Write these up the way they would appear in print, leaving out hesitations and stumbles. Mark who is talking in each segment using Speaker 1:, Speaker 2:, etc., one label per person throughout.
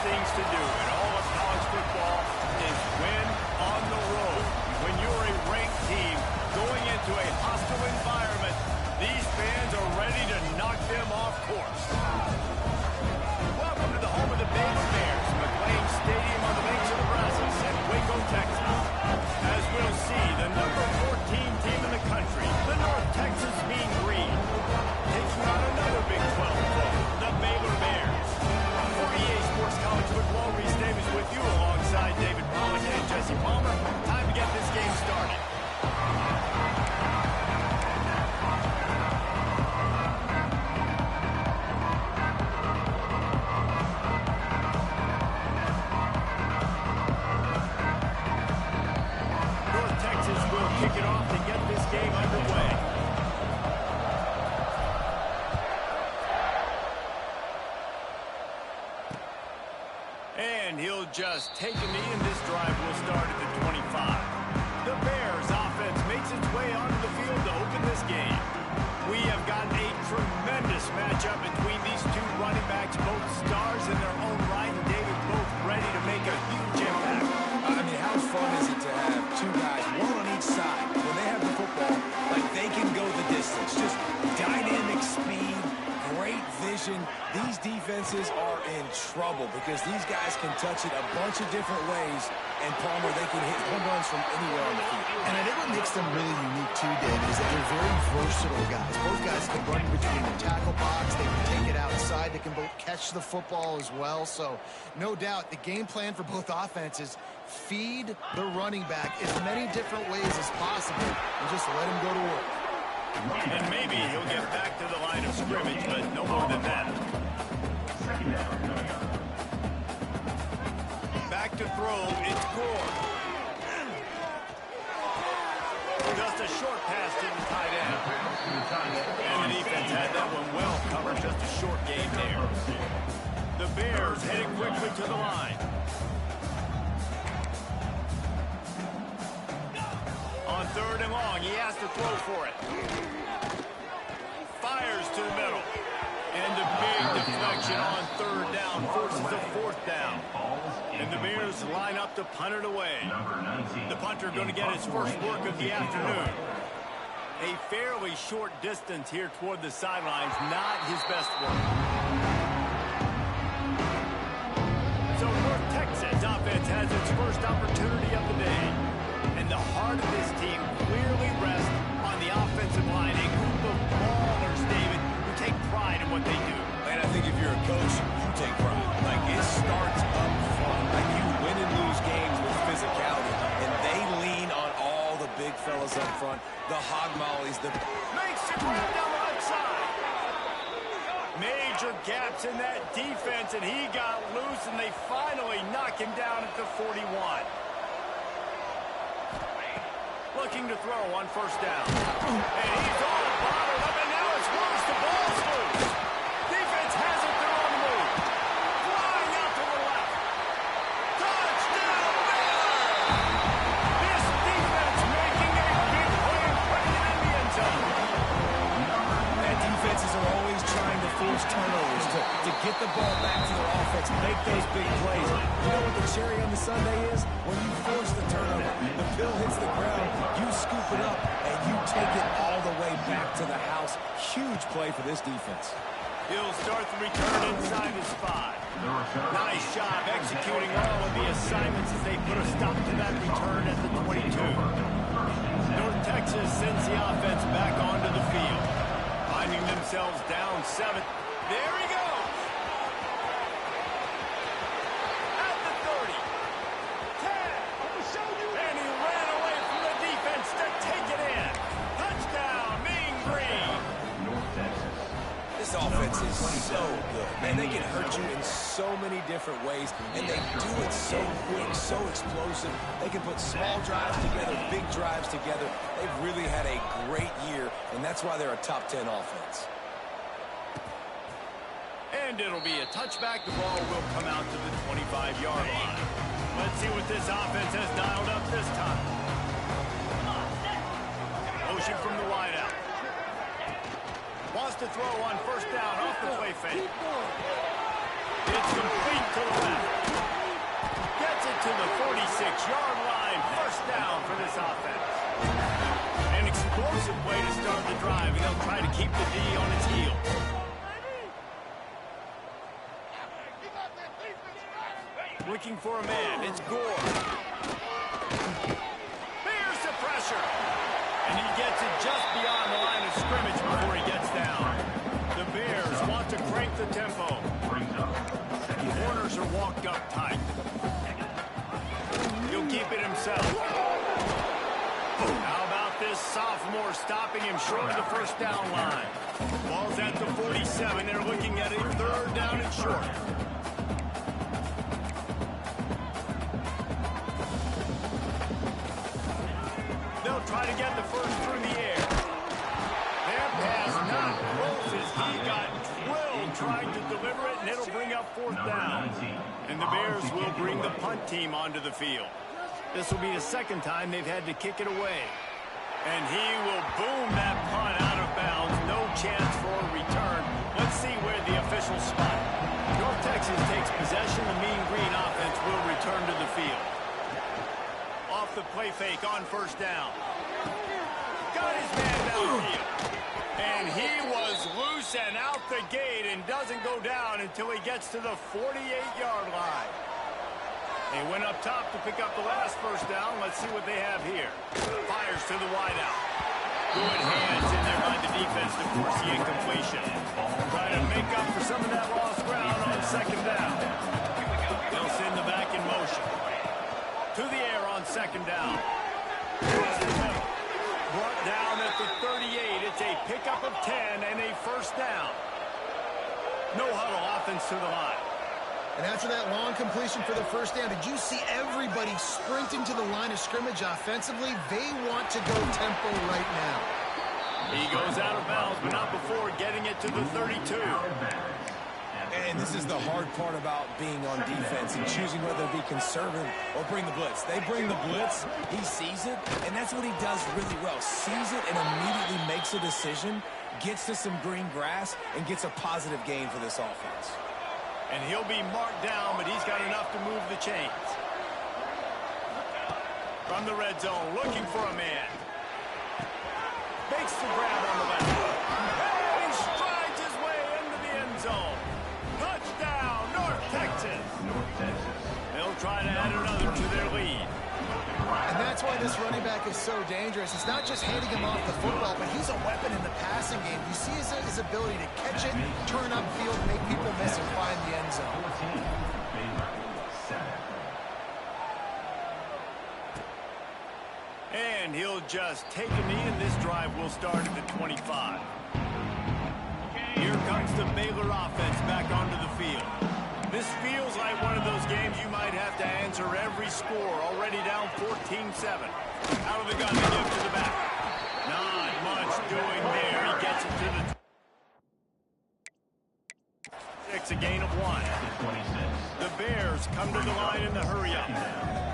Speaker 1: things to do in all of college football is win on the road. When you're a ranked team going into a hostile environment, these fans are ready to knock them off course. Welcome to the home of the Baylor Bears, McLean Stadium on the banks of the Brazos at Waco, Texas. As we'll see, the number 14 team in the country, the North Texas Mean Green, taking on another Big 12 foe, the Baylor Bears. For EA Sports College Football, Reese Davis with you alongside David Pollack and Jesse Palmer. Time to get this game started. Kick it off to get this game underway. And he'll just take a knee, and this drive will start at the 25. The Bears offense makes its way onto the field to open this game. We have got a tremendous matchup between these two running backs, both stars in their own right, and David, both ready to make a huge impact.
Speaker 2: I mean, how fun is it to have two guys, one on each side, when they have the football, like they can go the distance. Just dynamic speed, great vision. These defenses are in trouble because these guys can touch it a bunch of different ways, and Palmer, they can hit home runs from anywhere on the field.
Speaker 3: And I think what makes them really unique too, David, is that they're very versatile guys. Both guys can run between the tackle box, they can take it outside, they can both catch the football as well. So no doubt the game plan for both offenses, feed the running back as many different ways as possible and just let him go to work.
Speaker 1: And maybe he'll get back to the line of scrimmage, but no more than that. Back to throw, it's Gore. Just a short pass to the tight end. And the defense had that one well covered, just a short game there. The Bears heading quickly to the line. On third and long, he has to throw for it. Fires to the middle. And a big deflection on third down forces a fourth down. And the Bears line up to punt it away. The punter going to get his first work of the afternoon. A fairly short distance here toward the sidelines, not his best work. So North Texas offense has its first opportunity of the day. And the heart of this team clearly rests on the offensive line. A group of ballers, David, who take pride in what they do.
Speaker 2: And I think if you're a coach, you take pride. Like, it starts up front. Like, you win and lose games with physicality. And they lean on all the big fellas up front. The hog mollies, the...
Speaker 1: Makes it run down the left side. Major gaps in that defense, and he got loose, and they finally knock him down at the 41. Looking to throw on first down. And he's all bottled up, and now it's loose. The ball's loose. Defense has it. They're on the move. Flying out to the left. Touchdown, Baylor! This defense making a big play and putting it in the end zone.
Speaker 2: And defenses are always trying to force turnovers to get the ball back to their offense, make those big plays. You know what the cherry on the sundae is? When you force the turnover, the pill hits the ground, you scoop it up, and you take it all the way back to the house. Huge play for this defense.
Speaker 1: He'll start the return inside his 5. Nice job executing all of the assignments as they put a stop to that return at the 22. North Texas sends the offense back onto the field. Finding themselves down 7. There he goes. At the 30. 10. And he ran away from the defense to take it in. Touchdown, Mean Green.
Speaker 2: This offense is so good. Man, they can hurt you in so many different ways, and they do it so quick, so explosive. They can put small drives together, big drives together. They've really had a great year, and that's why they're a top 10 offense.
Speaker 1: And it'll be a touchback. The ball will come out to the 25-yard line. Let's see what this offense has dialed up this time. Motion from the wideout. Wants to throw on first down off the play fake. It's complete to the left. Gets it to the 46-yard line. First down for this offense. An explosive way to start the drive, and they'll try to keep the D on its heels. Looking for a man. It's Gore. There's the pressure. And he gets it just beyond the line of scrimmage before he gets down. The Bears want to crank the tempo. The corners are walked up tight. He'll keep it himself. How about this sophomore stopping him short of the first down line? Ball's at the 47. They're looking at a third down and short. They'll try to get the first through the air. That pass not close as he got drilled trying to deliver it, and it'll bring up fourth down. And the Bears will bring the punt team onto the field. This will be the second time they've had to kick it away. And he will boom that punt out of bounds. No chance for a return. Let's see where the officials spot. North Texas takes possession. The Mean Green offense will return to the field. Off the play fake on first down. Got his man downfield. And he was loose and out the gate and doesn't go down until he gets to the 48-yard line. They went up top to pick up the last first down. Let's see what they have here. Fires to the wideout. Good hands in there by the defense to force the incompletion. Trying to make up for some of that lost ground on second down. They'll send the back in motion. To the air on second down. Brought down at the 38. It's a pickup of 10 and a first down. No huddle offense to the line.
Speaker 3: And after that long completion for the first down, did you see everybody sprinting to the line of scrimmage offensively? They want to go tempo right now.
Speaker 1: He goes out of bounds, but not before getting it to the 32.
Speaker 2: And this is the hard part about being on defense and choosing whether to be conservative or bring the blitz. They bring the blitz, he sees it, and that's what he does really well. Sees it and immediately makes a decision, gets to some green grass, and gets a positive gain for this offense.
Speaker 1: And he'll be marked down, but he's got enough to move the chains. From the red zone, looking for a man. Makes the grab on the left. And strides his way into the end zone. Touchdown, North Texas. They'll try to add another to their lead.
Speaker 3: And that's why this running back is so dangerous. It's not just handing him off the football, but he's a weapon in the passing game. You see his ability to catch it, turn upfield, make people miss, and find the end zone.
Speaker 1: And he'll just take a knee, and this drive will start at the 25. Here comes the Baylor offense back onto the field. This feels like one of those games you might have to answer every score. Already down 14-7. Out of the gun, they give to the back. Not much doing there. He gets it to the 6, a gain of 1. The Bears come to the line in the hurry-up.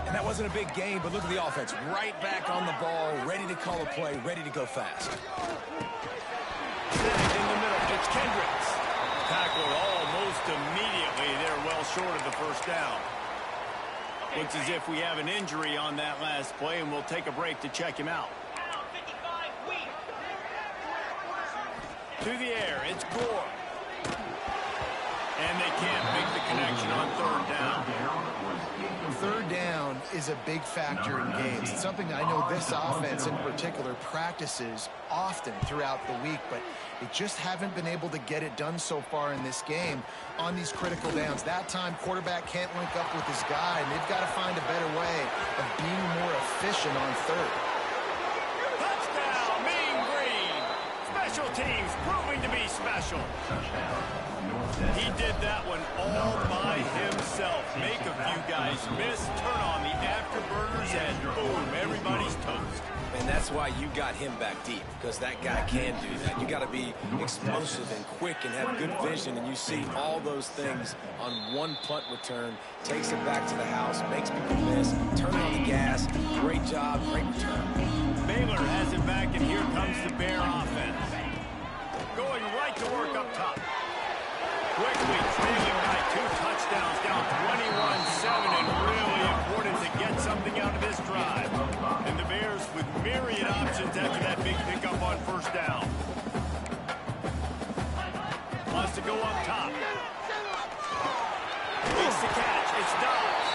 Speaker 2: And that wasn't a big game, but look at the offense. Right back on the ball, ready to call a play, ready to go fast.
Speaker 1: Snagged in the middle. It's Kendricks. Tackler almost immediately. They're well short of the first down. Looks as if we have an injury on that last play, and we'll take a break to check him out. To the air, it's Gore. And they can't make the connection on third down.
Speaker 3: Third down is a big factor in games. It's something I know this offense in particular practices often throughout the week, but they just haven't been able to get it done so far in this game on these critical downs. That time, quarterback can't link up with his guy, and they've got to find a better way of being more efficient on third.
Speaker 1: Touchdown, Mean Green. Special teams proving to be special. He did that one all by himself. Make a few guys miss, turn on the afterburners, and boom, everybody's toast.
Speaker 2: And that's why you got him back deep, because that guy can do that. You got to be explosive and quick and have good vision, and you see all those things on one punt return. Takes it back to the house, makes people miss, turn on the gas. Great job, great return.
Speaker 1: Baylor has it back, and here comes the Bear offense. Going right to work up top. Quickly trailing by 2 motions after that big pickup on first down. Wants to go up top. Makes the catch. It's Dobbs.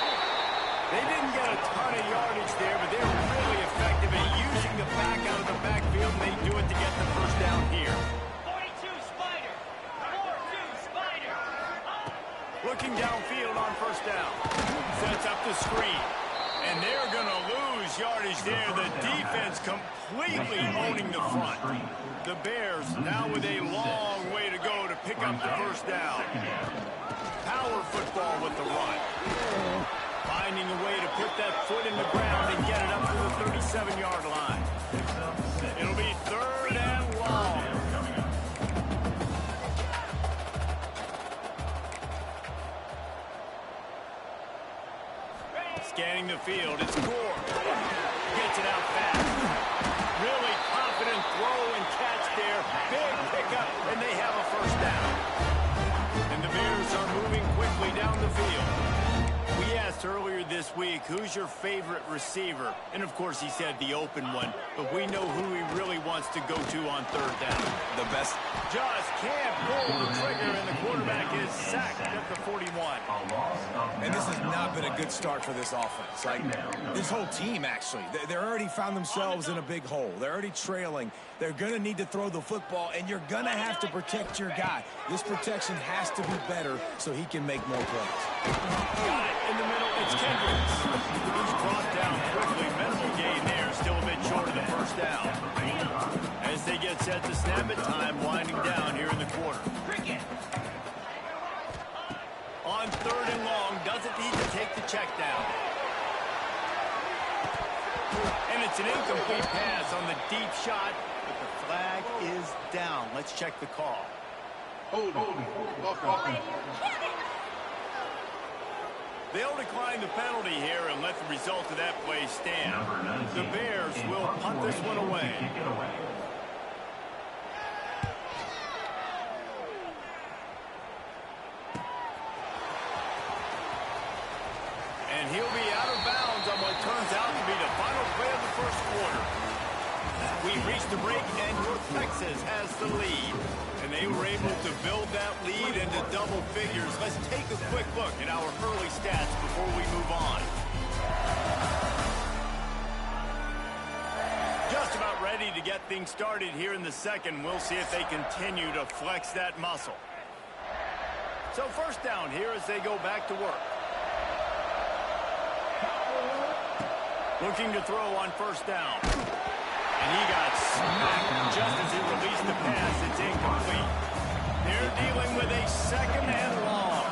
Speaker 1: They didn't get a ton of yardage there, but they were really effective at using the back out of the backfield, and they do it to get the first down here.
Speaker 4: 42 Spider. 4-2 Spider.
Speaker 1: Looking downfield on first down. Sets up the screen. And they're going to lose yardage there. The defense completely owning the front. The Bears now with a long way to go to pick up the first down. Power football with the run. Finding a way to put that foot in the ground and get it up to the 37-yard line. It'll be 3rd and long. Scanning the field, it's Gore. Gets it out fast. Really confident throw and catch there. Big pickup, and they have a first down. And the Bears are moving quickly down the field. We asked earlier this week, who's your favorite receiver? And, of course, he said the open one. But we know who he really wants to go to on 3rd down.
Speaker 2: The best.
Speaker 1: Just can't pull the trigger, and the quarterback is sacked at the 41.
Speaker 2: And this has not been a good start for this offense. Like, this whole team, actually. They're already found themselves in a big hole. They're already trailing. They're going to need to throw the football, and you're going to have to protect your guy. This protection has to be better so he can make more plays.
Speaker 1: Got it in the middle. It's Kendricks. He's brought down quickly. Minimal gain there. Still a bit short of the first down. As they get set to snap it, time winding down here in the quarter. On 3rd and long, doesn't need to take the check down. And it's an incomplete pass on the deep shot, but the flag is down. Let's check the call. They'll decline the penalty here and let the result of that play stand. The Bears will punt this one away. And he'll be out of bounds on what turns out to be the final play of the first quarter. We've reached the break, and North Texas has the lead. And they were able to build that lead into double figures. Let's take a quick look at our early stats before we move on. Just about ready to get things started here in the second. We'll see if they continue to flex that muscle. So first down here as they go back to work. Looking to throw on first down. And he got smacked just as he released the pass. It's incomplete. They're dealing with a 2nd and long.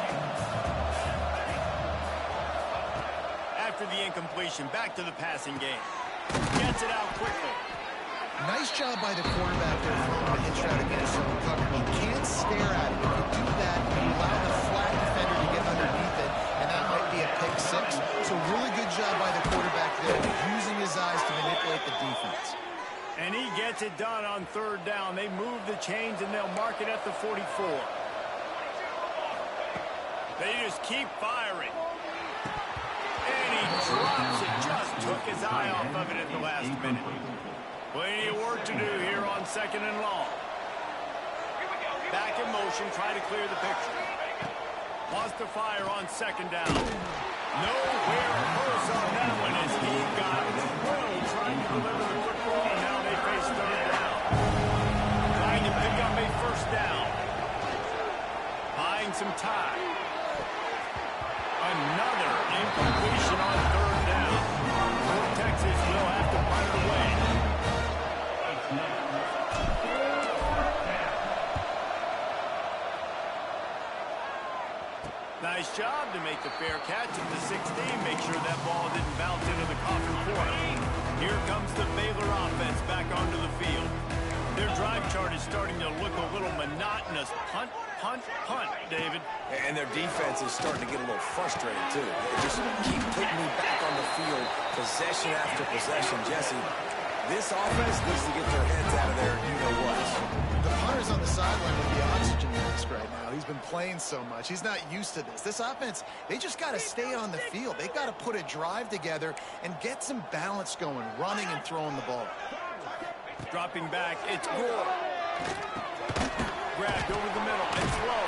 Speaker 1: After the incompletion, back to the passing game. Gets it out quickly.
Speaker 3: Nice job by the quarterback there throwing a hitch route against zone cover. You can't stare at it. If you do that, you allow the flat defender to get underneath it, and that might be a pick 6. So really good job by the quarterback there, using his eyes to manipulate the defense.
Speaker 1: And he gets it done on 3rd down. They move the chains, and they'll mark it at the 44. They just keep firing. And he drops it. Just took his eye off of it at the last minute. Plenty of work to do here on 2nd and long. Back in motion, try to clear the picture. Wants to fire on 2nd down. Nowhere close on that one as he got well trying to deliver the football, and now they face 3rd down. Trying to pick up a first down. Buying some time. Another incompletion on 3rd down. North Texas will have to punt it away. Nice job to make the fair catch at the 16. Make sure that ball didn't bounce into the coffin corner. Here comes the Baylor offense back onto the field. Their drive chart is starting to look a little monotonous. Punt, punt, punt, David.
Speaker 2: And their defense is starting to get a little frustrated, too. They just keep putting me back on the field, possession after possession. Jesse, this offense needs to get their heads out of there, you know what.
Speaker 3: The punter's on the sideline with the oxygen mask right now. He's been playing so much. He's not used to this. This offense, they just got to stay on the field. They've got to put a drive together and get some balance going, running and throwing the ball.
Speaker 1: Dropping back, it's Gore. Grabbed over the middle and throw.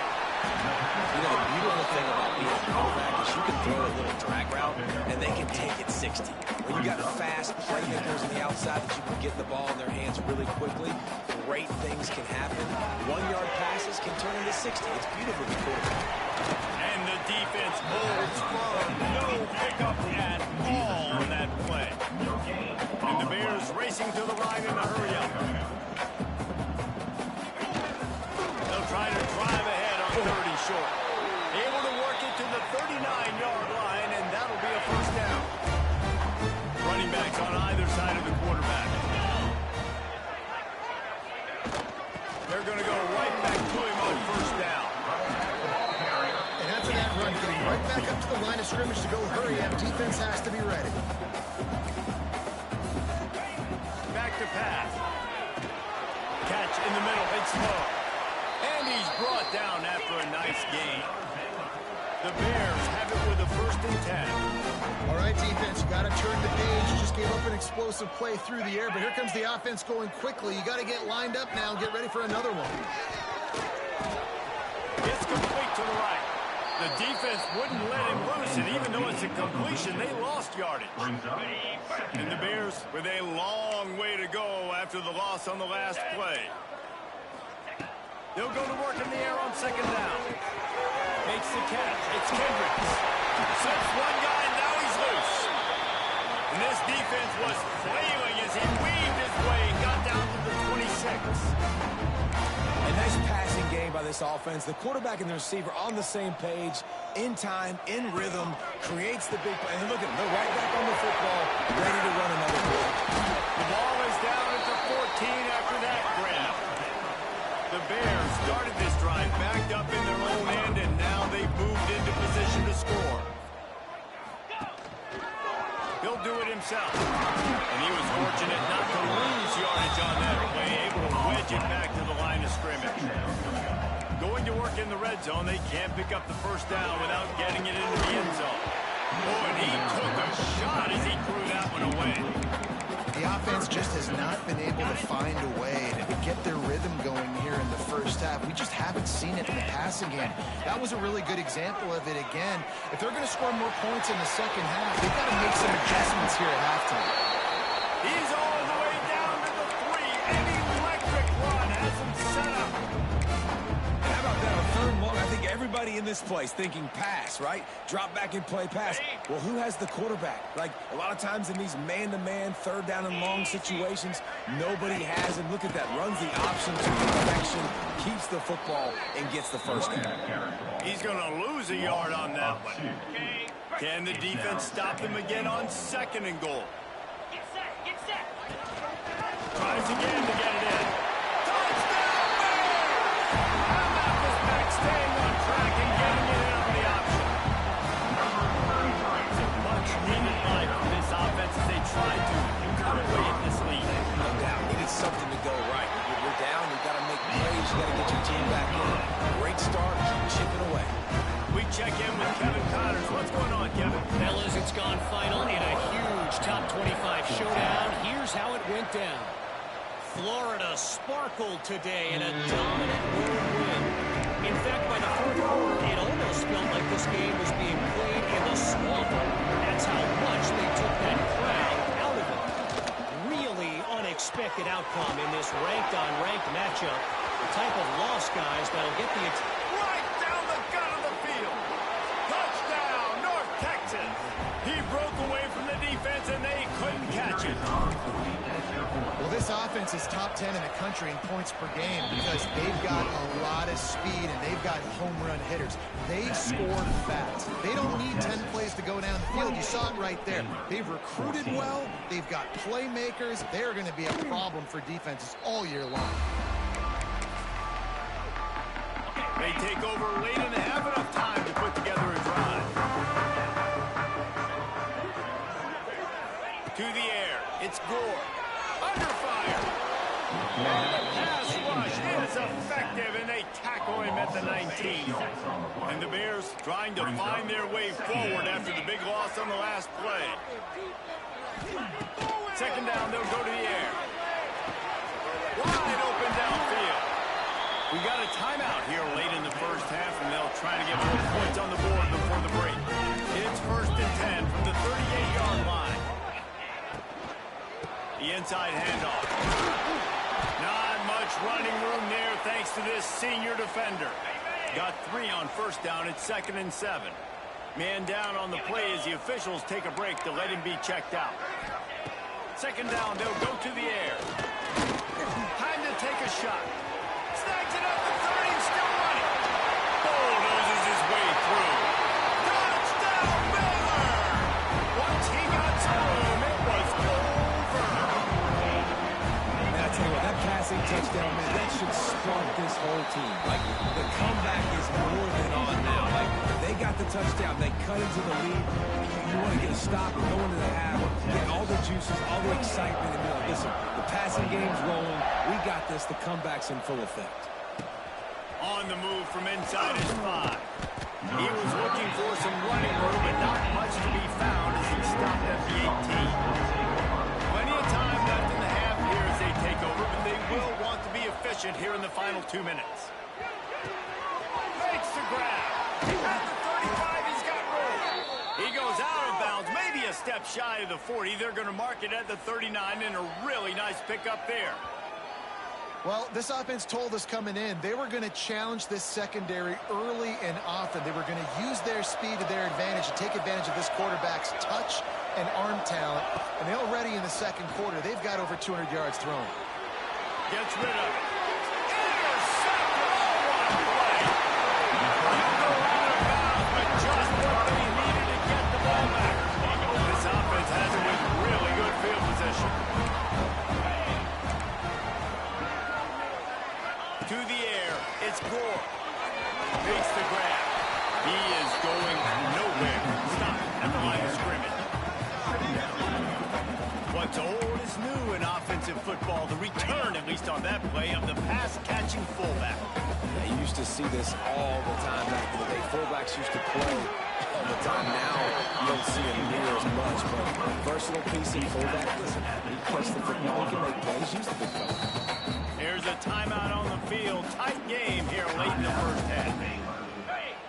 Speaker 2: You know, the beautiful thing about being a quarterback is you can throw a little drag route, and they can take it 60. When you got fast playmakers on the outside that you can get the ball in their hands really quickly, great things can happen. 1-yard passes can turn into 60. It's beautiful to be quarterback.
Speaker 1: And the defense holds firm. No pickup at all on that play. And the Bears racing to the line in a hurry up. They'll try to drive ahead on 30 short. Able to work it to the 39-yard line, and that'll be a first down. Running backs on either side of the quarterback. They're going to go right back to him on first down.
Speaker 3: And after that run, getting right back up to the line of scrimmage to go hurry up, defense has to be ready.
Speaker 1: Back to pass. Catch in the middle, it's low. And he's brought down after a nice gain. The Bears have it with a 1st and 10.
Speaker 3: All right, defense, you got to turn the page. You just gave up an explosive play through the air, but here comes the offense going quickly. You got to get lined up now and get ready for another one.
Speaker 1: It's complete to the right. The defense wouldn't let him loose, and even though it's a completion, they lost yardage. And the Bears with a long way to go after the loss on the last play. They'll go to work in the air on 2nd down. Makes the catch. It's Kendricks. Slips one guy, and now he's loose. And this defense was flailing as he weaved his way and got down to the 26.
Speaker 2: A nice passing game by this offense. The quarterback and the receiver on the same page, in time, in rhythm, creates the big play. And look at them, they're right back on the football, ready to run another play.
Speaker 1: The ball is down at the 14 after that grab. The Bears started this drive backed up in their own end, and now they've moved into position to score. He'll do it himself. And he was fortunate not to lose yardage on that play, able to wedge it back to the line of scrimmage. Going to work in the red zone, they can't pick up the first down without getting it into the end zone. Oh, and he took a shot as he threw that one away.
Speaker 3: The offense just has not been able to find a way to get their rhythm going here in the first half. We just haven't seen it in the passing game. That was a really good example of it again. If they're going to score more points in the second half, they've got to make some adjustments here at halftime.
Speaker 1: He's all the way down to the 3. An electric run has him set up.
Speaker 2: And how about that, on 3rd and long? I think everybody in this place thinking pass, right? Drop back and play pass. Well, who has the quarterback? Like, a lot of times in these man-to-man, 3rd down and long situations, nobody has him. Look at that. Runs the option to the direction, keeps the football, and gets the first down.
Speaker 1: He's going to lose a yard on that one. Can the defense stop them again on 2nd and goal?
Speaker 4: Get set, get set.
Speaker 1: Tries again to get it in. Touchdown, Bears! And that was back staying on track and getting it in on the option. It's a much needed line from this offense as they try to cut away at this lead.
Speaker 2: No doubt. Needed something to go right. When you're down, you've got to make plays. You've got to get your team back in. Great start. Keep chipping away.
Speaker 1: We check in with Kevin Connors. What's going on, Kevin?
Speaker 5: Fellas, it's gone final in a huge top 25 showdown. Here's how it went down. Florida sparkled today in a dominant road win. In fact, by the 4th quarter, it almost felt like this game was being played in the swamp. That's how much they took that crowd out of it. Really unexpected outcome in this ranked-on-ranked matchup. The type of loss, guys, that'll get the...
Speaker 1: Right down the gut of the field. Touchdown, North Texas. He broke away from the defense, and they couldn't catch it.
Speaker 3: Well, this offense is top 10 in the country in points per game because they've got a lot of speed and they've got home run hitters. They score fast. They don't need 10 plays to go down the field. You saw it right there. They've recruited well. They've got playmakers. They're going to be a problem for defenses all year long.
Speaker 1: They take over late and have enough time to put together a drive. To the air. It's Gore. Under fire. And the pass rush is effective, and they tackle him at the 19. And the Bears trying to find their way forward after the big loss on the last play. 2nd down, they'll go to the air. Wide open downfield. We got a timeout here late in the first half, and they'll try to get more points on the board before the break. It's 1st and 10 from the 38-yard line. The inside handoff. Not much running room there thanks to this senior defender. Got 3 on 1st down. It's 2nd and 7. Man down on the play as the officials take a break to let him be checked out. 2nd down, they'll go to the air. Time to take a shot. Snags it up to 30, still running. Bulldozes his way through. Touchdown, Baylor! Once he got some room, it was over.
Speaker 2: Man, I tell you what, that passing touchdown, man, that should spark this whole team. Like, the comeback is more than on now. Like, they got the touchdown. They cut into the lead. You want to get a stop and go into the half, get all the juices, all the excitement, and be like, listen, the passing game's rolling. We got this. The comeback's in full effect.
Speaker 1: On the move from inside his 5. He was looking for some running room, but not much to be found as he stopped at the 18. Plenty of time left in the half here as they take over, but they will want to be efficient here in the final 2 minutes. Makes the grab. At the 35, he's got room. He goes out of bounds, maybe a step shy of the 40. They're going to mark it at the 39, and a really nice pickup there.
Speaker 3: Well, this offense told us coming in they were going to challenge this secondary early and often. They were going to use their speed to their advantage and take advantage of this quarterback's touch and arm talent. And they already in the second quarter, they've got over 200 yards thrown.
Speaker 1: Gets rid of it. Intercepted all one play. He'll go out of bounds, but just what they needed to get the ball back. This offense has it with really good field position. To the air, it's Gore. Makes the grab. He is going nowhere. Stop at the line of scrimmage. What's old is new in offensive football. The return, at least on that play, of the pass-catching fullback.
Speaker 2: They used to see this all the time back in the day. Fullbacks used to play all the time. Now you don't see it near as much, but versatile piece in fullback. Listen, he catch the football, he can make plays, use the big fella.
Speaker 1: Here's a timeout on the field. Tight game here late in the first half.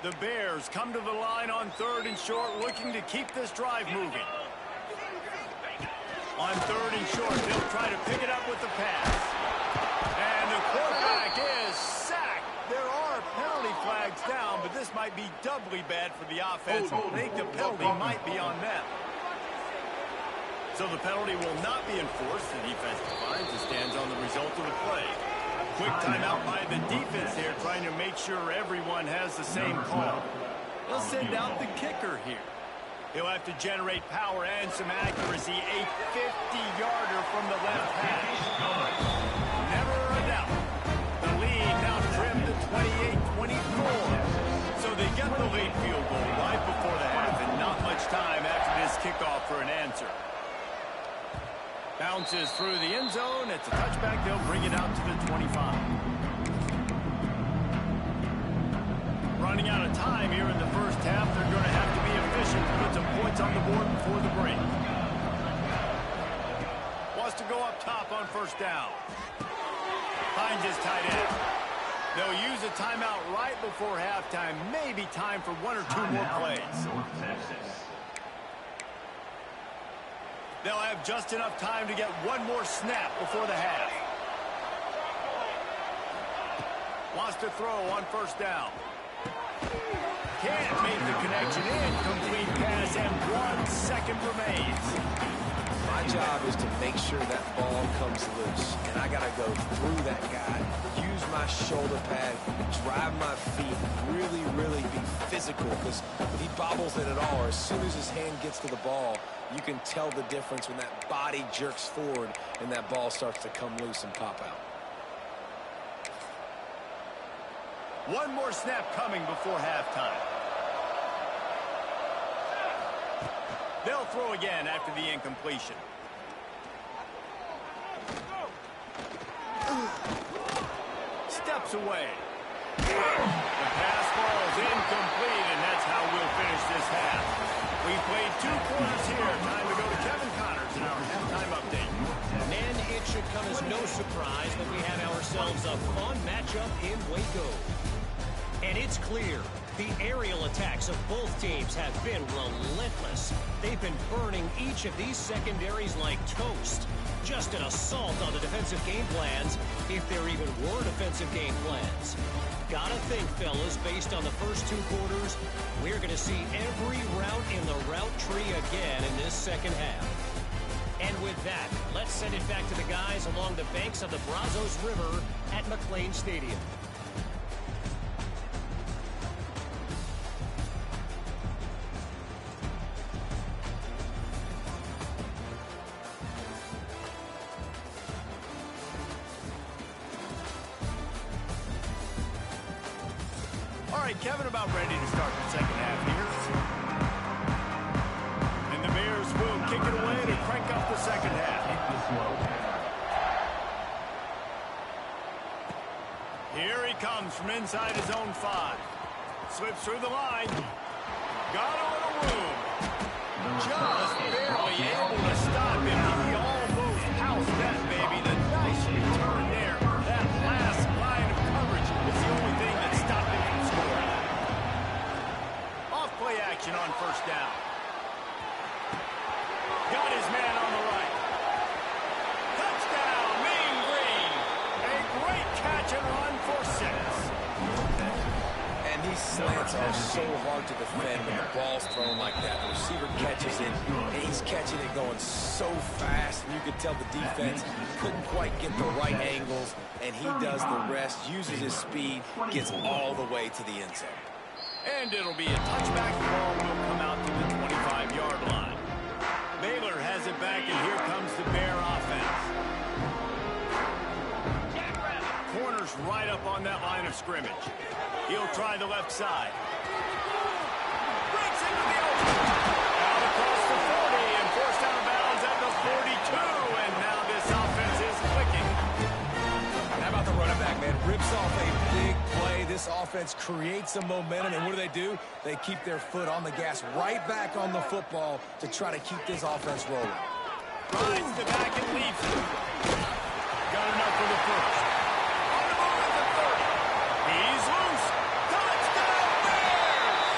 Speaker 1: The Bears come to the line on 3rd and short, looking to keep this drive moving. On 3rd and short, they'll try to pick it up with the pass. And the quarterback is sacked. There are penalty flags down, but this might be doubly bad for the offense. I think the penalty might be on them. So the penalty will not be enforced. The defense defines and stands on the result of the play. Quick timeout by the defense here, trying to make sure everyone has the same call. They'll send out the kicker here. He'll have to generate power and some accuracy. A 50-yarder from the left hash. Never a doubt. The lead now trimmed to 28-24. So they get the late field goal right before the half, and not much time after this kickoff for an answer. Bounces through the end zone. It's a touchback. They'll bring it out to the 25. Running out of time here in the first half. They're going to have to be efficient to put some points on the board before the break. Wants to go up top on 1st down. Finds his tight end. They'll use a timeout right before halftime. Maybe time for 1 or 2 more plays. They'll have just enough time to get 1 more snap before the half. Wants to throw on 1st down. Can't make the connection. Incomplete pass, and 1 second remains.
Speaker 2: My job is to make sure that ball comes loose, and I got to go through that guy, use my shoulder pad, drive my feet, really be physical, because if he bobbles it at all, or as soon as his hand gets to the ball, you can tell the difference when that body jerks forward and that ball starts to come loose and pop out.
Speaker 1: 1 more snap coming before halftime. They'll throw again after the incompletion. Steps away. The pass falls incomplete, and that's how we'll finish this half. We've played 2 quarters here. Time to go to Kevin Connors in our halftime update.
Speaker 5: And it should come as no surprise that we have ourselves a fun matchup in Waco. And it's clear, the aerial attacks of both teams have been relentless. They've been burning each of these secondaries like toast. Just an assault on the defensive game plans, if there even were defensive game plans. Gotta think, fellas, based on the first 2 quarters, we're going to see every route in the route tree again in this second half. And with that, let's send it back to the guys along the banks of the Brazos River at McLean Stadium.
Speaker 1: All right, Kevin, about ready to start the second half here. And the Bears will kick it away to crank up the second half. Here he comes from inside his own 5. Slips through the line. Got a little room. Just barely able to stop him. He almost housed that, baby. The nice return there. That last line of coverage is the only thing that stopped him from scoring. Off-play action on first down. Got his man on the right. Touchdown, Mean Green. A great catch and run for 6.
Speaker 2: And these slants are so hard to defend when the ball's thrown like that. The receiver catches it, and he's catching it going so fast. And you could tell the defense couldn't quite get the right angles, and he does the rest, uses his speed, gets all the way to the end zone.
Speaker 1: And it'll be a touchback. The ball will come out to the 25-yard line. Baylor has it back, and here comes the Bear offense. Corner's right up on that line of scrimmage. He'll try the left side. Breaks into the open. Out across the 40 and forced out of bounds at the 42. And now this offense is clicking.
Speaker 2: How about the running back, man? Rips off a big play. This offense creates some momentum, and what do? They keep their foot on the gas right back on the football to try to keep this offense rolling.
Speaker 1: Rides the back and leaves it. Got enough for the first. On the move at the 30. He's loose. Touchdown, Bears!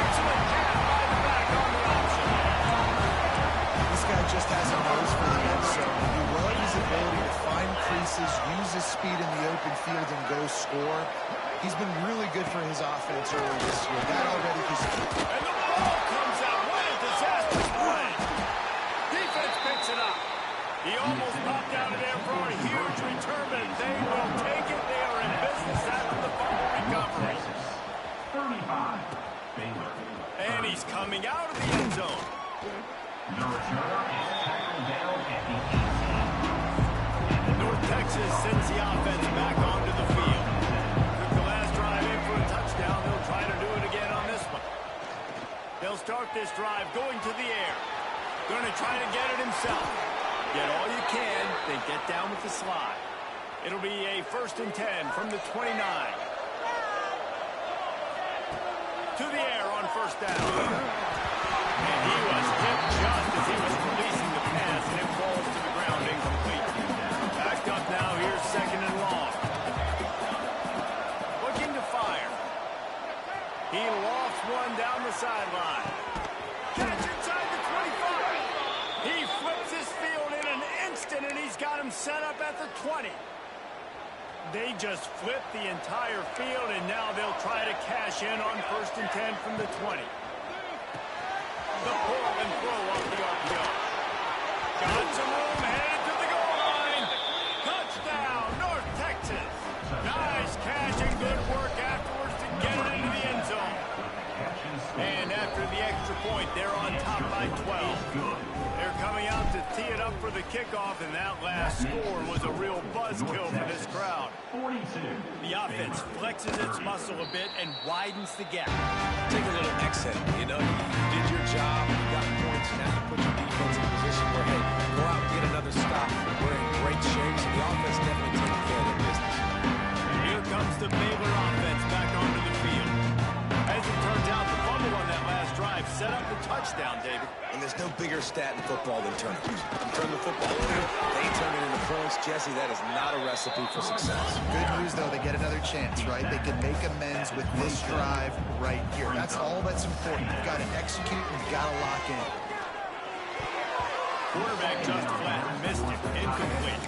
Speaker 1: Excellent catch by the back on the option.
Speaker 3: This guy just has a nose for the end zone. You love his ability to find creases, use his speed in the open field, and go score. He's been really good for his offense early this year. That already is.
Speaker 1: And the ball comes out. What a disastrous play. Defense picks it up. He almost popped out of there for a huge return, but they will take it. They are in business after the fumble recovery.
Speaker 6: 35, Baylor.
Speaker 1: And he's coming out of the end zone.
Speaker 6: The returner is tackled down at the 18.
Speaker 1: North Texas sends the offense back onto the field. Took the last drive in for a touchdown. They'll try to do it again on this one. They'll start this drive going to the air. Going to try to get it himself. Get all you can, then get down with the slide. It'll be a 1st and 10 from the 29. To the air on first down. And he was hit just as he was releasing the pass, and it falls to the ground incomplete. Backed up now, here's 2nd and long. Looking to fire. He lofts one down the sideline. Catch inside the 25. He flips his field in an instant, and he's got him set up at the 20. They just flipped the entire field, and now they'll try to cash in on 1st and 10 from the 20. The pull and throw off the RPO. Got some room, headed to the goal line. Touchdown, North Texas. Nice catch and good work afterwards to get it into the end zone. And after the extra point, they're on top by 12. They're coming out to tee it up for the kickoff, and that last score was a real buzzkill for this crowd.
Speaker 6: 42.
Speaker 1: The offense flexes its muscle a bit and widens the gap.
Speaker 2: Take a little exit. You know, you did your job, you got points, now you put your defense in a position where, hey, go out and get another stop. We're in great shape, so the offense definitely taking care of their business.
Speaker 1: Here comes the Baylor offense back onto the field. As it turns out, the fumble on that last drive set up the touchdown. touchdown, David.
Speaker 2: And there's no bigger stat in football than turnovers. You turn the football over, they turn it into points. Jesse, that is not a recipe for success.
Speaker 3: Good news, though, they get another chance, right? They can make amends with this drive right here. That's all that's important. You've got to execute and you've got to lock in.
Speaker 1: Quarterback just flat, missed it, incomplete.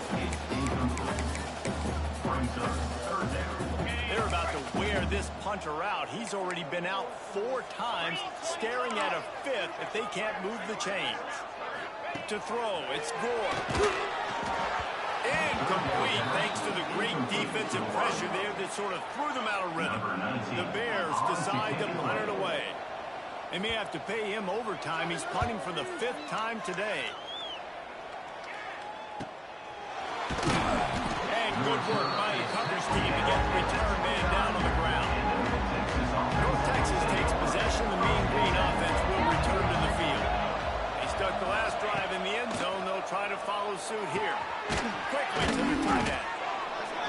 Speaker 1: They're about to wear this punter out. He's already been out 4 times, staring at a 5th if they can't move the chains. To throw, it's Gore. Incomplete, thanks to the great defensive pressure there that sort of threw them out of rhythm. The Bears decide to punt it away. They may have to pay him overtime. He's punting for the 5th time today. And good work by the coverage team to get the return man down on the ground. North Texas takes possession. The Mean Green offense will return to the field. They stuck the last drive in the end zone. They'll try to follow suit here. Quickly to the tight end.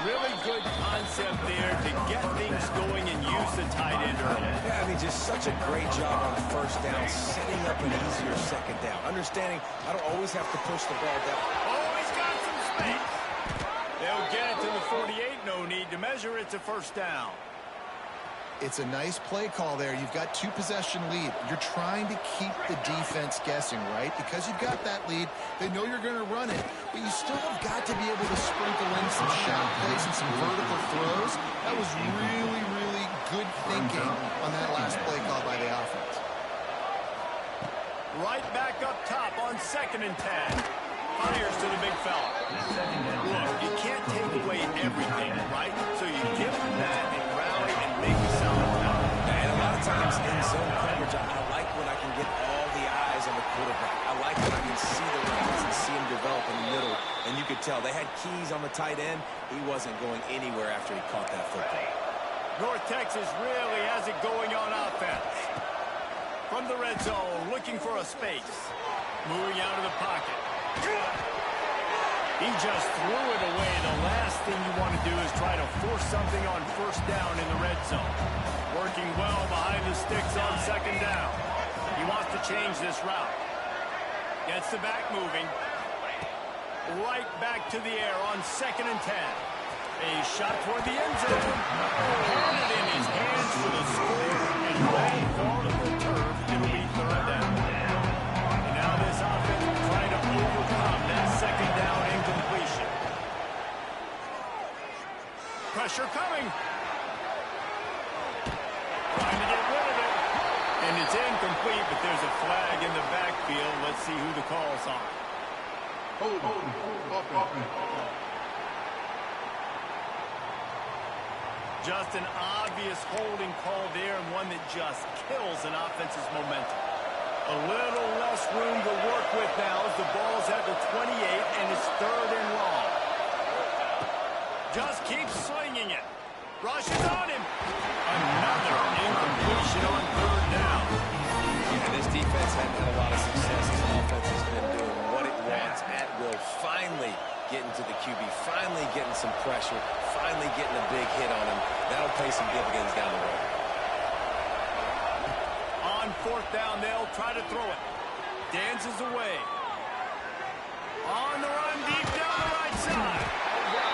Speaker 1: Really good concept there to get things going and use the tight end early.
Speaker 2: Yeah, I mean, just such a great job on first down, setting up an easier second down. Understanding I don't always have to push the ball down.
Speaker 1: Always got some space. They'll get it to the 48. No need to measure. It's a first down.
Speaker 3: It's a nice play call there. You've got 2-possession lead. You're trying to keep the defense guessing, right? Because you've got that lead, they know you're going to run it. But you still have got to be able to sprinkle in some shot plays and some vertical throws. That was really, really good thinking on that last play call by the offense.
Speaker 1: Right back up top on 2nd and 10. Fires to the big fella. Look, you can't take away everything, right? So you give him that and rally and make a solid play.
Speaker 2: And a lot of times in zone coverage, I like when I can get all the eyes on the quarterback. I like when I can see the routes and see him develop in the middle. And you could tell they had keys on the tight end. He wasn't going anywhere after he caught that football.
Speaker 1: North Texas really has it going on offense. From the red zone, looking for a space. Moving out of the pocket. He just threw it away. The last thing you want to do is try to force something on first down in the red zone. Working well behind the sticks on 2nd down. He wants to change this route. Gets the back moving. Right back to the air on 2nd and 10. A shot toward the end zone. Had it in his hands for the score. And right fall to the turf. It'll be 3rd down. And now this offense will try to overcome that 2nd down incompletion. Pressure coming. Trying to get rid of it. And it's incomplete, but there's a flag in the backfield. Let's see who the call's on. Just an obvious holding call there, and one that just kills an offense's momentum. A little less room to work with now as the ball's at the 28, and it's 3rd and long. Just keeps swinging it. Rushes on him. Another incompletion on 3rd down.
Speaker 2: Yeah, this defense hadn't had a lot of success. This offense has been doing what it wants at will. Finally getting to the QB. Finally getting some pressure. Finally getting a big hit on him. That'll pay some dividends down the road.
Speaker 1: On 4th down, they'll try to throw it. Dances away. On the run, deep down the right side.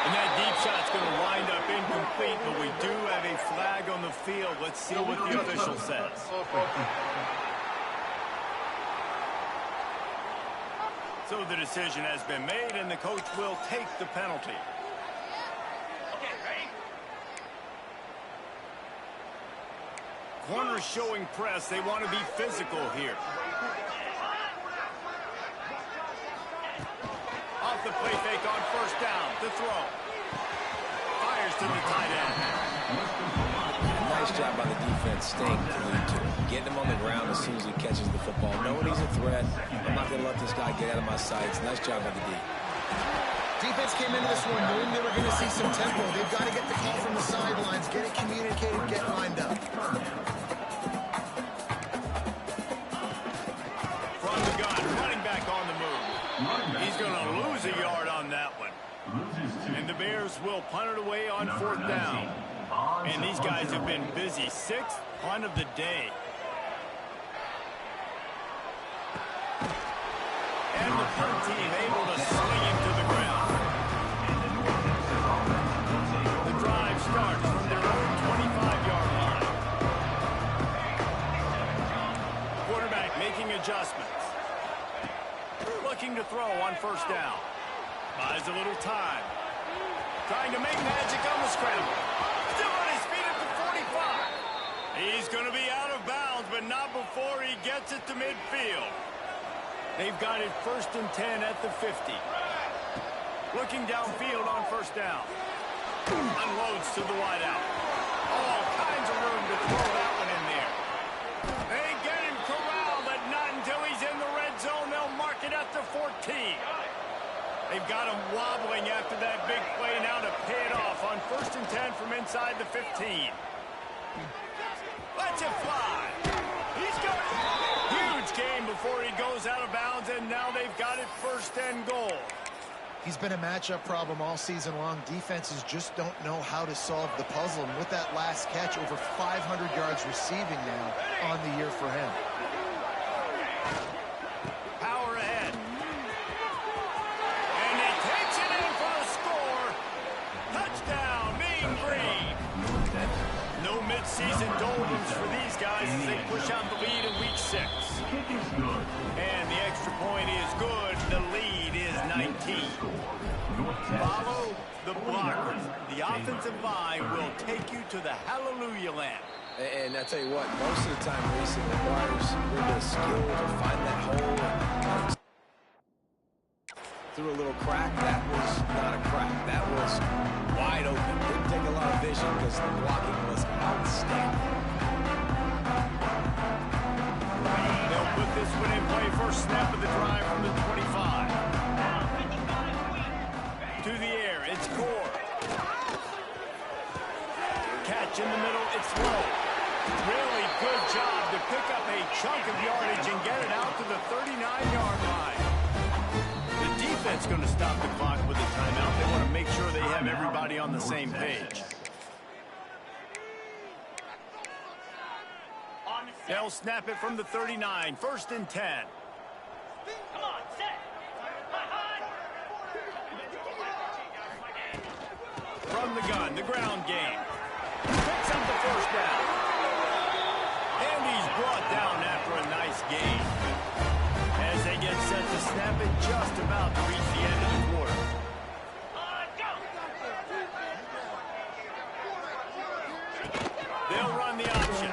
Speaker 1: And that deep shot's going to wind up incomplete, but we do have a flag on the field. Let's see what the official says. So the decision has been made, and the coach will take the penalty.
Speaker 4: Okay, ready?
Speaker 1: Corners showing press. They want to be physical here. Off the play fake on 1st down. The throw. Fires to the tight end.
Speaker 2: Nice job by the defense staying glued to it. Getting him on the ground as soon as he catches the football. Knowing he's a threat. I'm not going to let this guy get out of my sights. Nice job by the D.
Speaker 3: Defense came into this one knowing they were going to see some tempo. They've got to get the call from the sidelines, get it communicated, get lined up.
Speaker 1: From the gun, running back on the move. He's going to lose a yard on that one. And the Bears will punt it away on 4th down. And these guys have been busy. 6th punt of the day. And the punt team able to swing him to the ground. The drive starts from their own 25-yard line. Quarterback making adjustments. Looking to throw on first down. Buys a little time. Trying to make magic on the scramble. Still on his feet at the 45. He's going to be out of bounds, but not before he gets it to midfield. They've got it 1st and 10 at the 50. Looking downfield on first down. Unloads to the wideout. All kinds of room to throw that one in there. They get him corralled, but not until he's in the red zone. They'll mark it at the 14. They've got him wobbling after that big play now to pay it off on 1st and 10 from inside the 15. Let's it fly. He's got it. Huge game before he goes out of bounds, and now they've got it 1st and goal.
Speaker 3: He's been a matchup problem all season long. Defenses just don't know how to solve the puzzle. And with that last catch, over 500 yards receiving now on the year for him.
Speaker 1: Power ahead. And he takes it in for a score. Touchdown, Mean Green. No midseason doldrums for these guys as they push out the lead in week 6. And the extra point is good. The lead is 19. Follow the blockers. The offensive line will take you to the hallelujah land.
Speaker 2: And I tell you what, most of the time, Reese, it requires a little bit of skill to find that hole. And through a little crack, that was not a crack. That was wide open. Didn't take a lot of vision because the blocking was outstanding.
Speaker 1: They'll put this one in play. First snap of the drive from the 25. To the air, it's Gore. Catch in the middle, it's low. Really good job to pick up a chunk of yardage and get it out to the 39-yard line. The defense going to stop the clock with a timeout. They want to make sure they have everybody on the same page. They'll snap it from the 39, 1st and 10.
Speaker 4: Come on, set.
Speaker 1: From the gun, the ground game. Picks up the first down. And he's brought down after a nice gain. As they get set to snap it, just about to reach the end of the quarter. They'll run the option.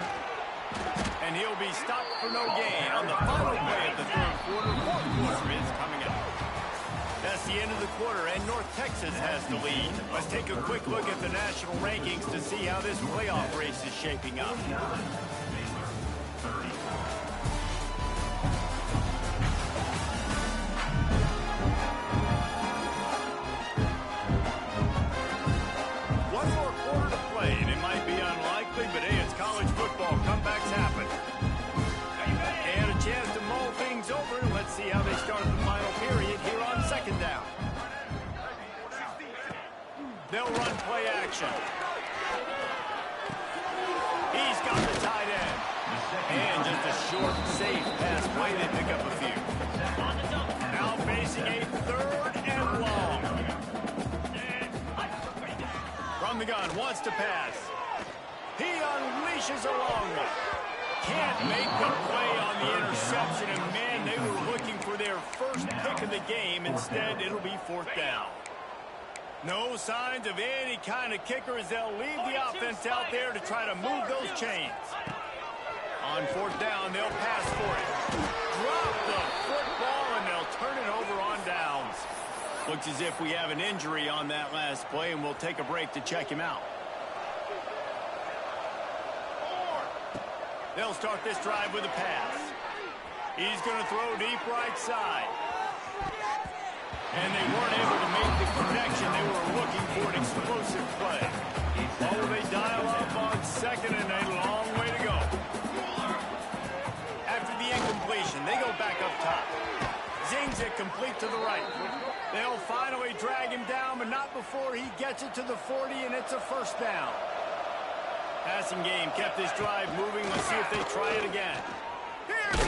Speaker 1: And he'll be stopped for no gain on the final play of the 3rd quarter. 4th quarter is coming up. That's the end of the quarter, and North Texas has the lead. Let's take a quick look at the national rankings to see how this playoff race is shaping up. One more quarter to play, and it might be unlikely, but hey, it's college football. Comebacks happen. And a chance to mull things over. Let's see how they start the final period here on 2nd down. They'll run play action. He's got the tight end. And just a short, safe pass play. They pick up a few. Now facing a 3rd and long. From the gun, wants to pass. He unleashes a long one. Can't make the play on the interception, and man, they were looking for their first pick of the game. Instead, it'll be 4th down. No signs of any kind of kicker as they'll leave the offense out there to try to move those chains. On 4th down, they'll pass for it. Drop the football, and they'll turn it over on downs. Looks as if we have an injury on that last play, and we'll take a break to check him out. They'll start this drive with a pass. He's going to throw deep right side. And they weren't able to make the connection. They were looking for an explosive play. Oh, they dial up on 2nd and a long way to go. After the incompletion, they go back up top. Zings it complete to the right. They'll finally drag him down, but not before he gets it to the 40, and it's a 1st down. Passing game kept this drive moving. Let's see if they try it again. Here's the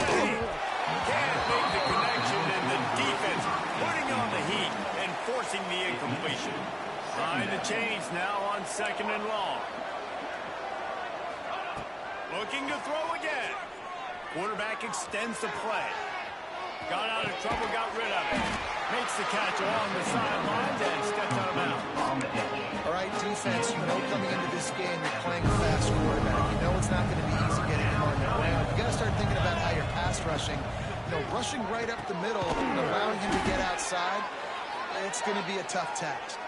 Speaker 1: Can't make the connection, and the defense putting on the heat and forcing the incompletion. Behind the chains now on 2nd and long. Looking to throw again. Quarterback extends the play. Got out of trouble, got rid of it. Makes the catch along the sidelines and steps out of bounds.
Speaker 3: All right, defense, you know coming into this game you're playing a fast quarterback. You know it's not going to be easy getting him on the ground. You got to start thinking about how you're pass rushing. Rushing right up the middle, allowing him to get outside, it's going to be a tough task.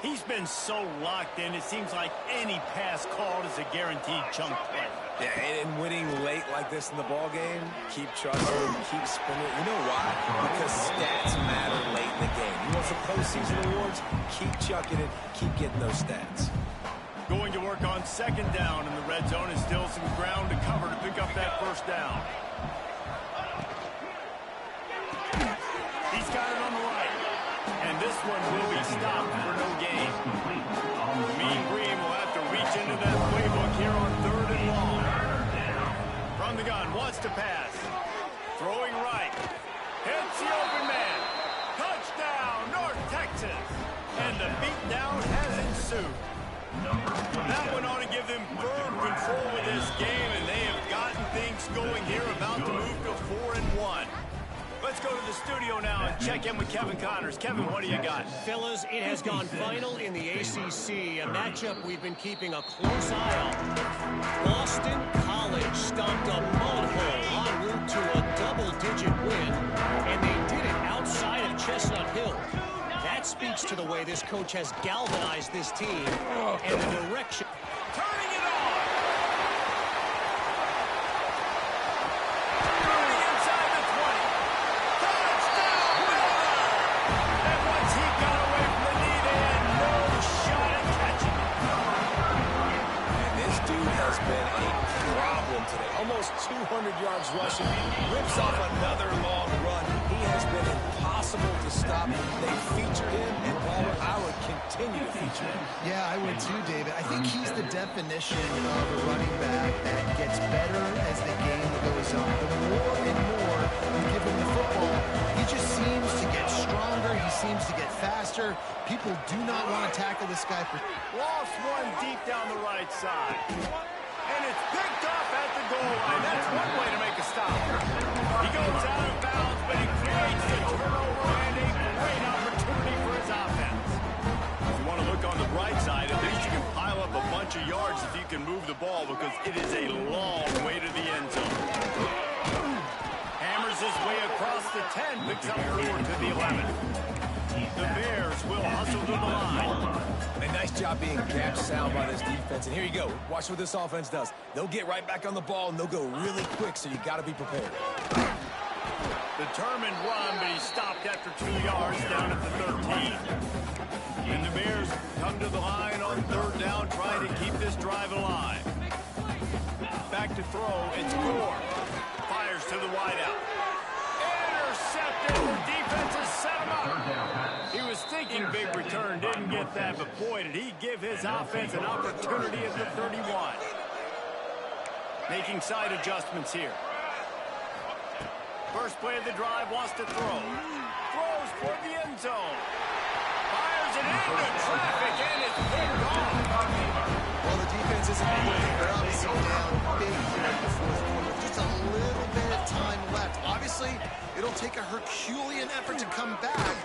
Speaker 1: He's been so locked in, it seems like any pass called is a guaranteed chunk play.
Speaker 2: Yeah, and winning late like this in the ball game, keep trusting, keep spinning. You know why? Because stats matter late in the game. You want some postseason awards? Keep chucking it, keep getting those stats.
Speaker 1: Going to work on 2nd down in the red zone, and still some ground to cover to pick up that 1st down. He's got it on the right. And this one will be stopped for no gain. Mean Green will have to reach into that playbook here on 3rd and long. From the gun, wants to pass. Throwing right. Hits the open man. Touchdown, North Texas. And the beatdown has ensued. That one ought to give them firm control of this game, and they have gotten things going here, about to move to 4-1. Let's go to the studio now and check in with Kevin Connors. Kevin, what do you got?
Speaker 5: Fellas, it has gone final in the ACC, a matchup we've been keeping a close eye on. Boston College stomped a mud hole en route to a double-digit win, and they did it outside of Chestnut Hill. That speaks to the way this coach has galvanized this team and the direction.
Speaker 1: Turning it on!
Speaker 2: Almost 200 yards rushing, rips off another long run. He has been impossible to stop. They featured him, and I would continue to feature him.
Speaker 3: Yeah, I would too, David. I think he's the definition of a running back that gets better as the game goes on. The more and more you give him the football, he just seems to get stronger. He seems to get faster. People do not want to tackle this guy.
Speaker 1: Lost one deep down the right side. And it's picked off at the goal line. That's one way to make a stop. He goes out of bounds, but he creates the turnover and a great opportunity for his offense. If you want to look on the bright side, at least you can pile up a bunch of yards if you can move the ball, because it is a long way to the end zone. Hammers his way across the 10, picks up 4 to the 11. The Bears will hustle to the line.
Speaker 2: A nice job being gapped sound by this defense. And here you go. Watch what this offense does. They'll get right back on the ball, and they'll go really quick, so you got to be prepared.
Speaker 1: Determined run, but he stopped after 2 yards down at the 13. And the Bears come to the line on 3rd down, trying to keep this drive alive. Back to throw. It's Gore. Fires to the wideout. Intercepted. The defense has set him up. He was thinking big return, didn't get that, but boy, did he give his offense an opportunity at the 31. Making side adjustments here. First play of the drive, wants to throw. Throws toward the end zone. Fires it into traffic, and it's picked off.
Speaker 3: Well, the defense isn't winning. They're obviously down big here in the 4th quarter. Just a little bit of time left. Obviously, it'll take a Herculean effort to come back.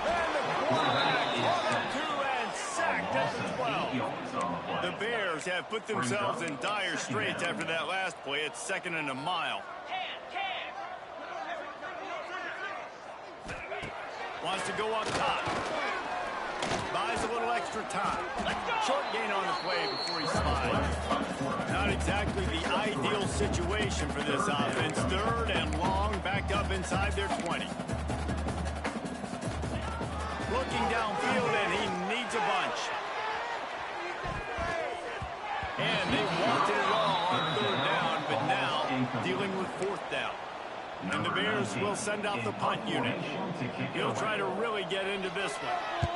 Speaker 1: And the quarterback caught up to and sacked at the 12. The Bears have put themselves in dire straits after that last play. It's 2nd and a mile. Wants to go up top. Buys a little extra time. Short gain on the play before he slides. Not exactly the ideal situation for this offense. 3rd and long, backed up inside their 20. Looking downfield, and he needs a bunch. And they wanted it all on 3rd down, but now dealing with 4th down. And the Bears will send out the punt unit. He'll try to really get into this one.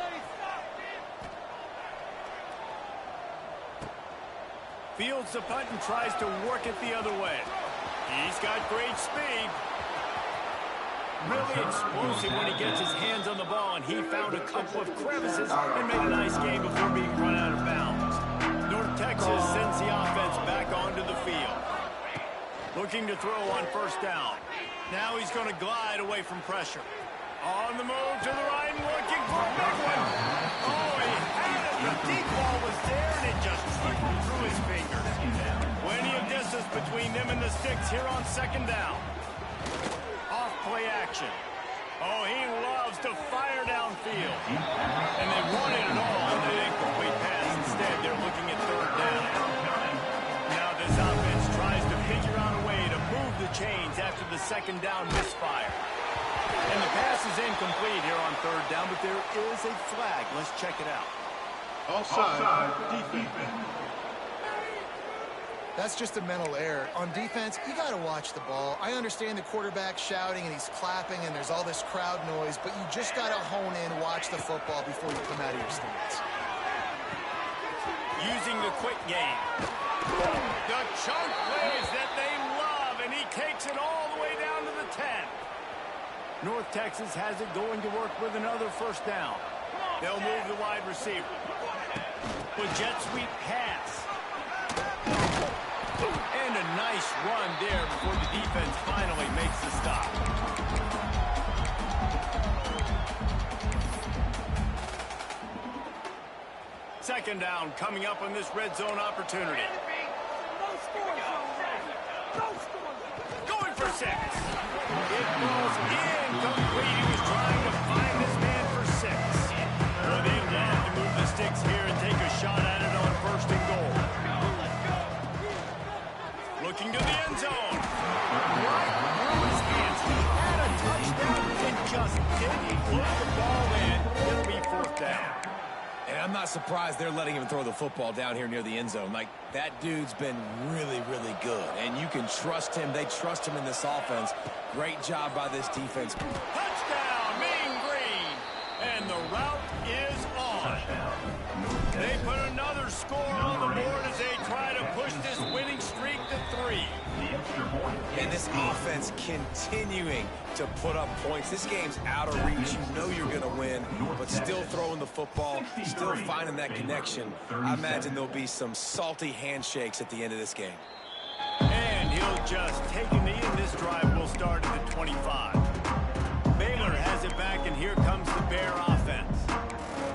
Speaker 1: Fields the punt and tries to work it the other way. He's got great speed. Really explosive when he gets his hands on the ball, and he found a couple of crevices and made a nice game before being run out of bounds. North Texas sends the offense back onto the field. Looking to throw on first down. Now he's going to glide away from pressure. On the move to the right and looking for a big one. Oh, he had it. The deep ball was there, and it just trickled through his fingers. Plenty of distance between them and the sticks here on second down. Off play action. Oh, he loves to fire downfield. And they wanted it all on the incomplete pass. Instead, they're looking at third down. Now this offense tries to figure out a way to move the chains after the second down misfire. And the pass is incomplete here on third down, but there is a flag. Let's check it out.
Speaker 6: Offside, defense.
Speaker 3: That's just a mental error. On defense, you got to watch the ball. I understand the quarterback shouting and he's clapping and there's all this crowd noise, but you just got to hone in, watch the football before you come out of your stance.
Speaker 1: Using the quick game. The chunk plays that they love, and he takes it all the way down to the 10. North Texas has it going to work with another first down. They'll move the wide receiver. With jet sweep pass. And a nice run there before the defense finally makes the stop. Second down coming up on this red zone opportunity. Going for 6. It falls incomplete. He was trying to find this man for 6. Well, they love to move the sticks here and take a shot at it on first and goal. Looking to the end zone. Right through his hands. He had a touchdown and just didn't put the ball in. It'll be fourth down.
Speaker 2: And I'm not surprised they're letting him throw the football down here near the end zone. Like, that dude's been really, really good. And you can trust him. They trust him in this offense. Great job by this defense.
Speaker 1: Touchdown, Mean Green. And the route is on. They put another score on the board as they try to push this winning streak to 3.
Speaker 2: And this offense continuing to put up points. This game's out of reach. You know you're going to win, but still throwing the football, still finding that connection. I imagine there'll be some salty handshakes at the end of this game.
Speaker 1: And he'll just take a knee, and this drive will start at the 25. Baylor has it back, and here comes the Bear offense.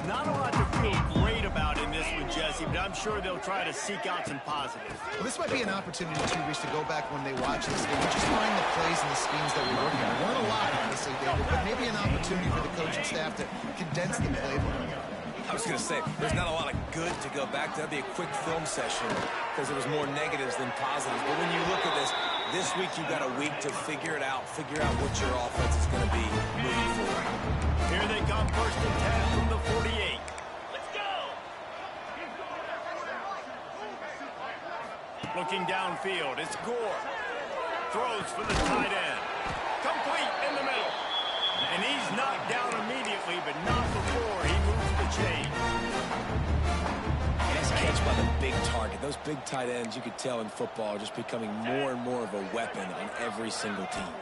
Speaker 1: Not a lot to feel great about in this one, Jesse, but I'm sure they'll try to seek out some positives.
Speaker 3: Well, this might be an opportunity, too, Reese, to go back when they watch this game. Just find the plays and the schemes that we're working on. There weren't a lot, obviously, David, but maybe an opportunity for the coaching staff to condense the playbook.
Speaker 2: I was going to say, there's not a lot of good to go back to. That'd be a quick film session because there was more negatives than positives. But when you look at this week you've got a week to figure it out, figure out what your offense is going to be moving forward.
Speaker 1: Here they come, first and 10 from the 48.
Speaker 4: Let's go!
Speaker 1: Looking downfield, it's Gore. Throws for the tight end. Complete in the middle. And he's knocked down immediately, but not before he moves the chain.
Speaker 2: Nice catch by the big target. Those big tight ends, you could tell in football, are just becoming more and more of a weapon on every single team.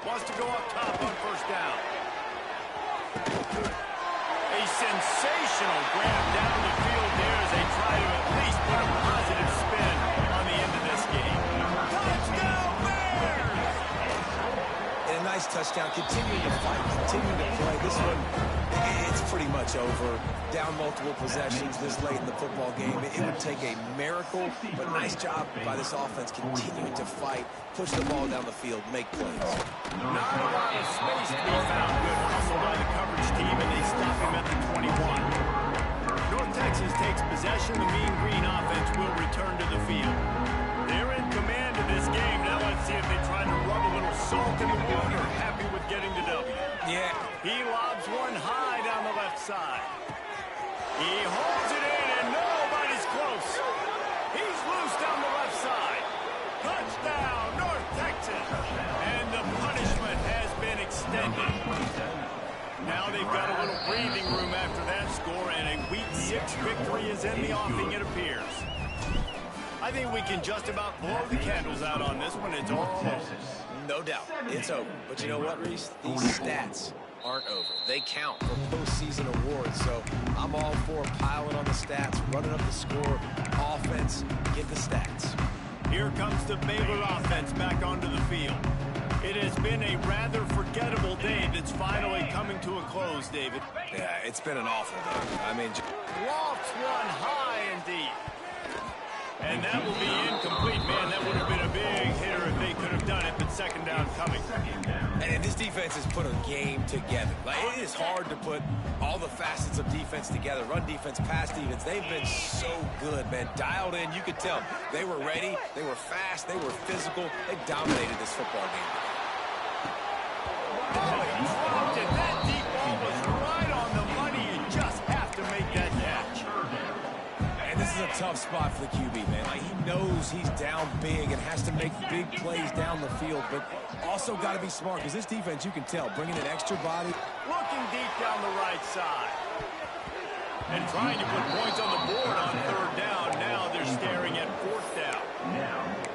Speaker 1: Wants to go up top on first down. A sensational grab down the field there as they try to at least put a positive spin on the end of this game. Touchdown, Bears!
Speaker 2: And a nice touchdown. Continuing to fight, continuing to play. This one, it's pretty much over. Down multiple possessions this late in the football game. It would take a miracle, but nice job by this offense continuing to fight, push the ball down the field, make plays.
Speaker 1: Not a lot of space to be found. Good hustle by the coverage team, and they stop him at the 21. North Texas takes possession. The Mean Green offense will return to the field. They're in command of this game. Now let's see if they try to rub a little salt in the wound or happy with getting the W.
Speaker 2: Yeah.
Speaker 1: He lobs one high down the left side. He holds it in, and nobody's close. He's loose down the left side. Touchdown, North Texas. And the punishment has been extended. Now they've got a little breathing room after that score, and a Week 6 victory is in the offing, it appears. I I think we can just about blow the candles out on this one. It's all over.
Speaker 2: No doubt. It's over. But you know what, Reese? These stats aren't over. They count for postseason awards. So I'm all for piling on the stats, running up the score, offense, get the stats.
Speaker 1: Here comes the Baylor offense back onto the field. It has been a rather forgettable day that's finally coming to a close, David.
Speaker 2: Yeah, it's been an awful day. I mean,
Speaker 1: Lofts one high and deep. And that will be incomplete. Man, that would have been a big hitter if they could have done it, but second down coming.
Speaker 2: and this defense has put a game together. Like, it is hard to put all the facets of defense together. Run defense, pass defense. They've been so good, man. Dialed in. You could tell they were ready. They were fast. They were physical. They dominated this football game.
Speaker 1: Oh, he dropped it. That deep ball was right on the money. You just have to make that catch.
Speaker 2: And this is a tough spot for the QB, man. Like, he knows he's down big and has to make big plays down the field, but also got to be smart because this defense, you can tell, bringing an extra body.
Speaker 1: Looking deep down the right side. And trying to put points on the board on third down. Now they're staring at fourth down.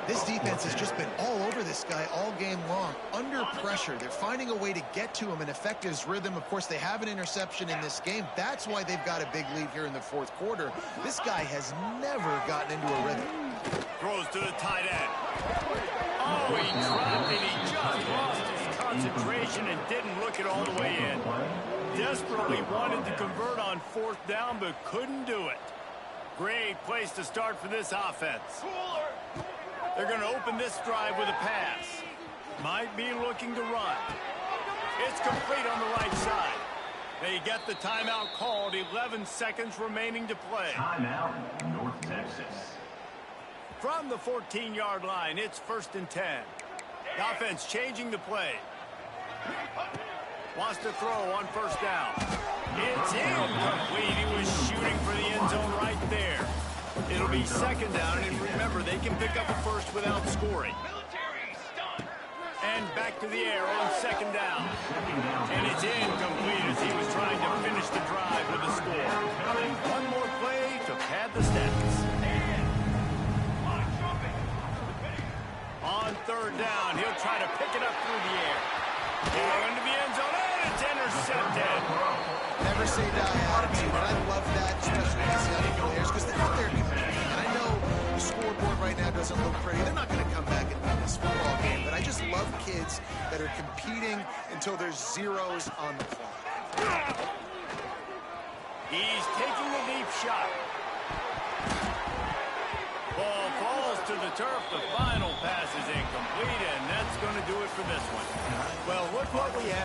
Speaker 3: This defense has just been all over this guy all game long. Under pressure, they're finding a way to get to him and affect his rhythm. Of course, they have an interception in this game. That's why they've got a big lead here in the fourth quarter. This guy has never gotten into a rhythm.
Speaker 1: Throws to the tight end. Oh, he dropped it. He just lost his concentration and didn't look it all the way in. Desperately wanted to convert on fourth down, but couldn't do it. Great place to start for this offense. They're going to open this drive with a pass. Might be looking to run. It's complete on the right side. They get the timeout called. 11 seconds remaining to play.
Speaker 6: Timeout, North Texas.
Speaker 1: From the 14-yard line, it's 1st and 10. The offense changing the play. Wants to throw on first down. It's incomplete. He was shooting for the end zone right there. It'll be second down, and remember, they can pick up a first without scoring. And back to the air on second down. And it's incomplete as he was trying to finish the drive with a score. One more play to pad the stats. On third down, he'll try to pick it up through the air. Into the end zone, and it's intercepted.
Speaker 3: Never say die attitude, and I love that, especially against the other players, because they're out there competing. And I know the scoreboard right now doesn't look pretty. They're not going to come back and win this football game, but I just love kids that are competing until there's zeros on the clock.
Speaker 1: He's taking the deep shot. Ball falls to the turf. The final pass is incomplete, and that's going to do it for this one. Well, look what we have.